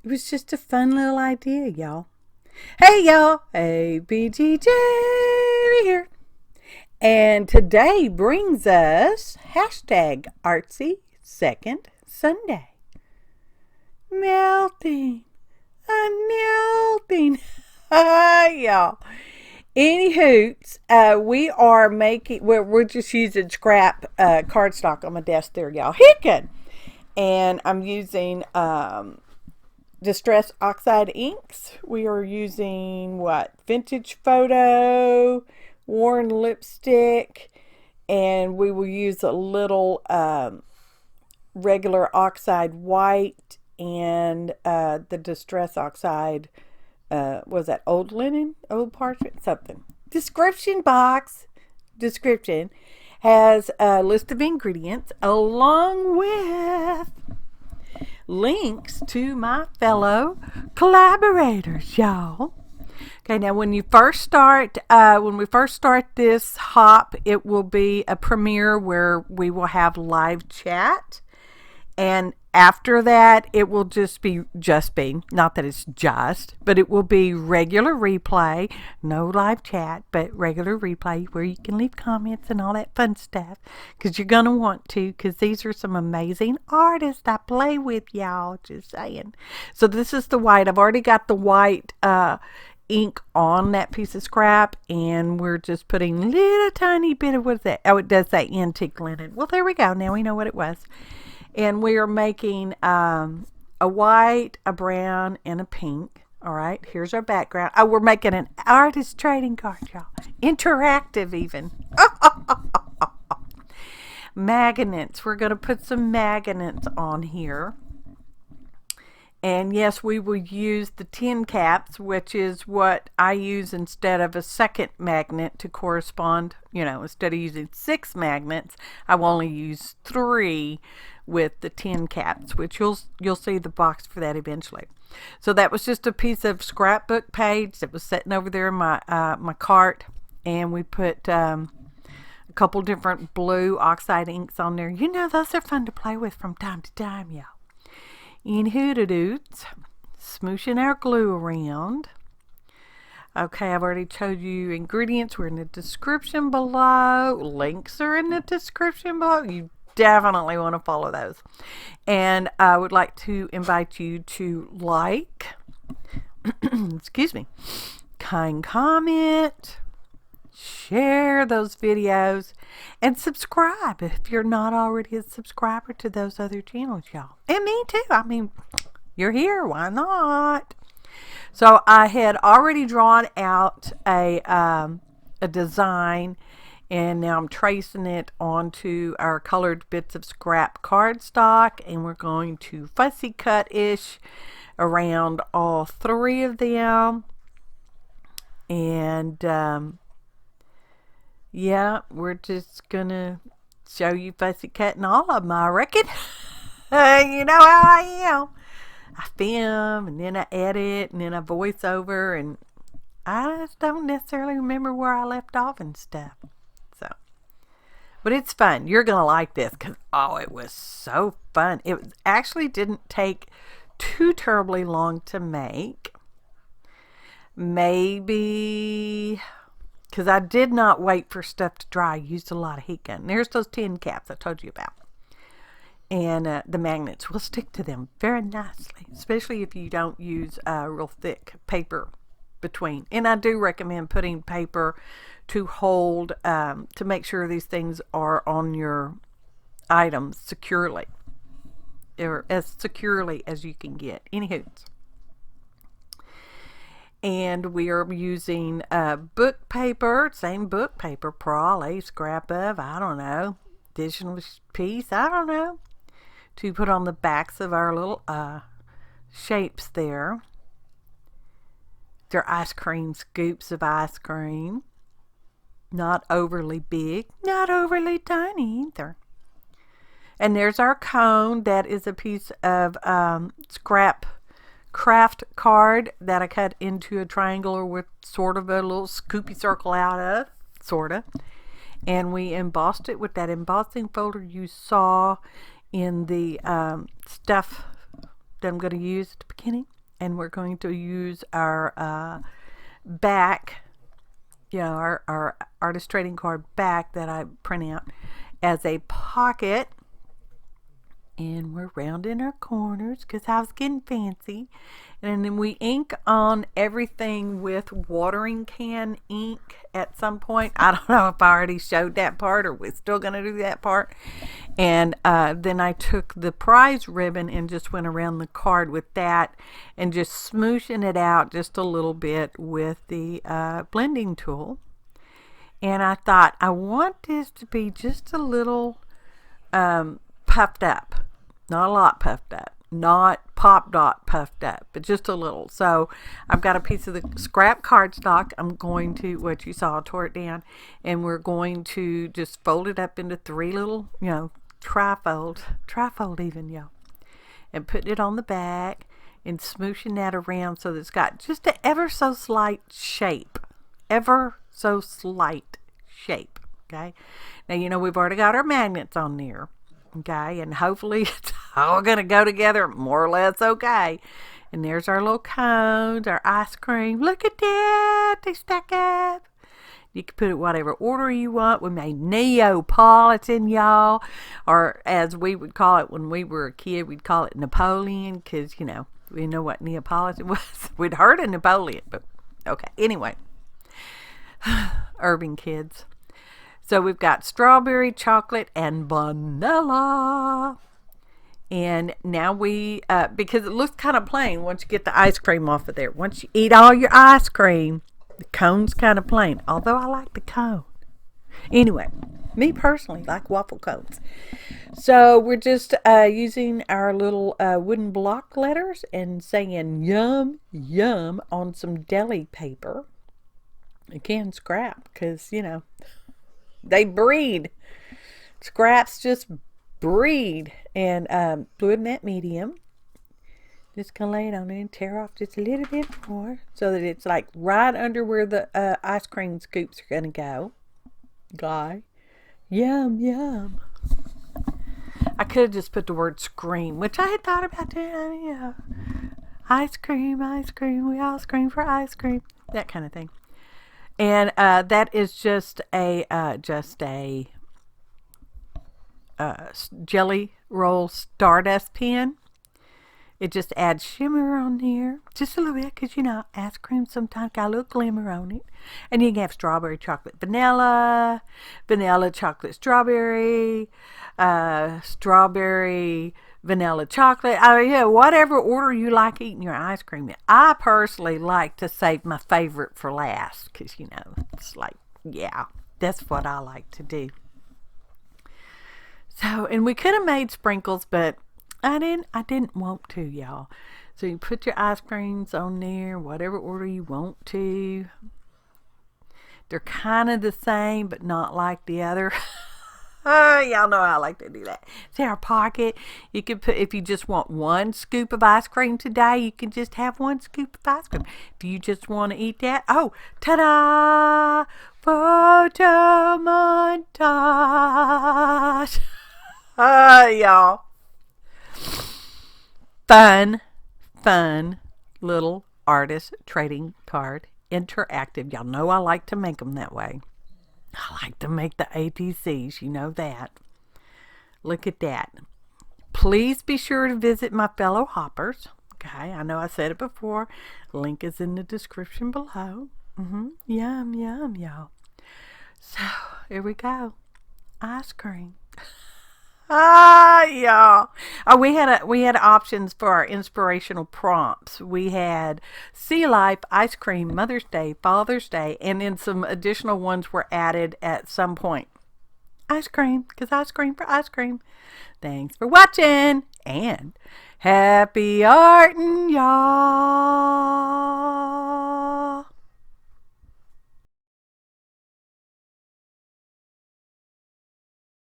It was just a fun little idea, y'all. Hey, y'all. APG Jamie here. And today brings us hashtag artsy second Sunday. Melting. I'm melting. Y'all. Any hoots, we are making, we're just using scrap cardstock on my desk there, y'all. Hickin'. And I'm using distress oxide inks. We are using what? Vintage photo, worn lipstick, and we will use a little regular oxide white and the distress oxide. Was that old linen, old parchment, something? Description box. Description has a list of ingredients along with links to my fellow collaborators, y'all. Okay, now when we first start this hop, it will be a premiere where we will have live chat, and after that, it will just be, not that it's just, but it will be regular replay, no live chat, but regular replay where you can leave comments and all that fun stuff, because you're going to want to, because these are some amazing artists I play with, y'all, just saying. So this is the white. I've already got the white ink on that piece of scrap, and we're just putting a little tiny bit of, what's that? Oh, it does say antique linen. Well, there we go. Now we know what it was. And we are making a white, a brown, and a pink. All right, here's our background. Oh, we're making an artist trading card, y'all. Interactive even. Magnets. We're going to put some magnets on here. And yes, we will use the tin caps, which is what I use instead of a second magnet to correspond. You know, instead of using 6 magnets, I will only use 3 with the tin caps, which you'll see the box for that eventually. So that was just a piece of scrapbook page that was sitting over there in my my cart, and we put a couple different blue oxide inks on there. You know, those are fun to play with from time to time, y'all. In hoodadoots, smooshing our glue around. Okay, I've already told you ingredients were in the description below. Links are in the description below. You definitely want to follow those. And I would like to invite you to like, excuse me, kind comment, share those videos, and subscribe if you're not already a subscriber to those other channels, y'all. And me too. I mean, you're here. Why not? So I had already drawn out a design, and now I'm tracing it onto our colored bits of scrap cardstock, and we're going to fussy cut-ish around all 3 of them. And yeah, we're just gonna show you fussy cutting all of them, I reckon. You know how I am. I film, and then I edit, and then I voice over, and I just don't necessarily remember where I left off and stuff. So, but it's fun. You're gonna like this, because it was so fun. It actually didn't take too terribly long to make. Maybe, because I did not wait for stuff to dry. I used a lot of heat gun. There's those tin caps I told you about. And the magnets will stick to them very nicely, especially if you don't use real thick paper between. And I do recommend putting paper to hold, to make sure these things are on your items securely, or as securely as you can get. Anywho. And we are using book paper, same book paper, probably scrap of, I don't know, additional piece, I don't know, to put on the backs of our little shapes there. They're ice cream scoops of ice cream. Not overly big, not overly tiny either. And there's our cone. That is a piece of scrap craft card that I cut into a triangle with sort of a little scoopy circle out of, sort of. And we embossed it with that embossing folder you saw in the stuff that I'm going to use at the beginning. and we're going to use our back, our artist trading card back that I print out as a pocket. And we're rounding our corners because I was getting fancy. And then we ink on everything with watering can ink at some point. I don't know if I already showed that part or we're still going to do that part. And then I took the prize ribbon and just went around the card with that and just smooshing it out just a little bit with the blending tool. And I thought, I want this to be just a little puffed up. Not a lot puffed up. Not pop dot puffed up, but just a little. So I've got a piece of the scrap cardstock. I'm going to, what you saw, I tore it down. And we're going to just fold it up into 3 little, trifold even, and put it on the back and smooshing that around so that it's got just an ever so slight shape. Ever so slight shape. Okay. Now, we've already got our magnets on there. Okay, and hopefully it's all going to go together more or less okay. And there's our little cones, our ice cream. Look at that. They stack up. You can put it whatever order you want. We made Neapolitan, y'all. Or as we would call it when we were a kid, we'd call it Napoleon because, we know what Neapolitan was. We'd heard of Napoleon, but okay. Anyway, urban kids. So we've got strawberry, chocolate, and vanilla. And now we, because it looks kind of plain once you get the ice cream off of there. Once you eat all your ice cream, the cone's kind of plain. Although I like the cone. Anyway, me personally like waffle cones. So we're just using our little wooden block letters and saying yum, yum on some deli paper. Again, scrap, because, they breed. Scraps just breed. And fluid matte medium. Just gonna lay it on there and tear off just a little bit more so that it's like right under where the ice cream scoops are gonna go. Yum, yum. I could have just put the word scream, which I had thought about doing. Ice cream, we all scream for ice cream. That kind of thing. And that is just a jelly roll stardust pen. It just adds shimmer on there, just a little bit, because ice cream sometimes got a little glimmer on it. And you can have strawberry, chocolate, vanilla, chocolate, strawberry, strawberry, vanilla, chocolate. Whatever order you like eating your ice cream in. I personally like to save my favorite for last, because it's like, that's what I like to do. So, and we could have made sprinkles, but I didn't want to, y'all. So you put your ice creams on there, whatever order you want to. They're kind of the same, but not like the other. Y'all know I like to do that. See our pocket. You can put, if you just want 1 scoop of ice cream today, you can just have 1 scoop of ice cream. If you just want to eat that, ta-da! Photo montage. Y'all. Fun little artist trading card. Interactive. Y'all know I like to make them that way. I like to make the ATCs. You know that. Look at that. Please be sure to visit my fellow hoppers. Okay, I know I said it before. Link is in the description below. Yum, yum, y'all. So, here we go. Ice cream. Y'all. We had options for our inspirational prompts. We had Sea Life, Ice Cream, Mother's Day, Father's Day, and then some additional ones were added at some point. Ice cream, because ice cream for ice cream. Thanks for watching, and happy arting, y'all.